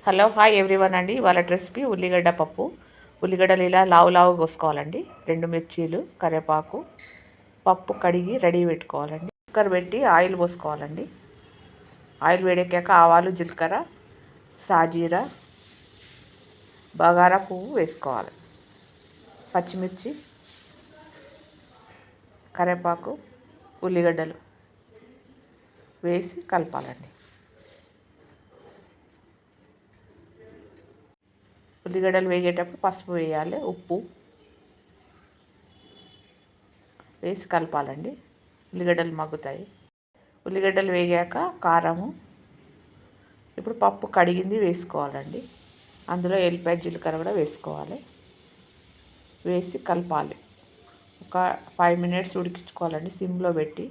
Hello hi everyone అండి. ఇవాళ recipe ఉల్లిగడ్డ పప్పు. ఉల్లిగడ్డలు ఇలా లావు లావు కోసుకోవాలండి. 2 మిర్చీలు, కరివేపాకు, పప్పు కడిగి రెడీ పెట్టుకోవాలండి. కుక్కర్ పెట్టి ఆయిల్ పోసుకోవాలండి. ఆయిల్ వేడెక్కాక ఆవాలు, జీలకర్ర, సాజీర, బగారా పువ్వు వేసుకోవాలి. పచ్చిమిర్చి, కరివేపాకు, ఉల్లిగడ్డలు వేసి కలపాలండి. ఉల్లిగడ్డలు వేగేటప్పుడు పసుపు వేయాలి, ఉప్పు వేసి కలపాలండి. ఉల్లిగడ్డలు మగ్గుతాయి. ఉల్లిగడ్డలు వేగాక కారము, ఇప్పుడు పప్పు కడిగింది వేసుకోవాలండి. అందులో ఎల్లిపాయ జీలకర్ర కూడా వేసుకోవాలి. వేసి కలపాలి. ఒక 5 మినిట్స్ ఉడికించుకోవాలండి సిమ్లో పెట్టి.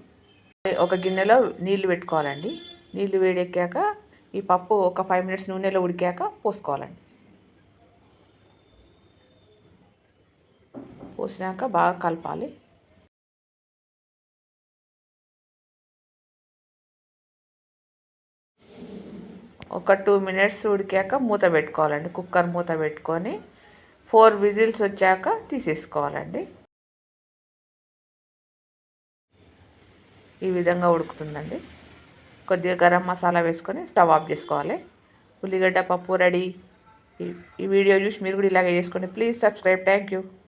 ఒక గిన్నెలో నీళ్లు పెట్టుకోవాలండి. నీళ్లు వేడెక్కాక ఈ పప్పు ఒక 5 మినిట్స్ నూనెలో ఉడికాక పోసుకోవాలండి. పోసినాక బాగా కలపాలి. ఒక 2 మినిట్స్ ఉడికాక మూత పెట్టుకోవాలండి. కుక్కర్ మూత పెట్టుకొని 4 విజిల్స్ వచ్చాక తీసేసుకోవాలండి. ఈ విధంగా ఉడుకుతుందండి. కొద్దిగా గరం మసాలా వేసుకొని స్టవ్ ఆఫ్ చేసుకోవాలి. ఉల్లిగడ్డ పప్పు రెడీ. ఈ వీడియో చూసి మీరు కూడా ఇలాగే చేసుకోండి. Please subscribe. Thank you.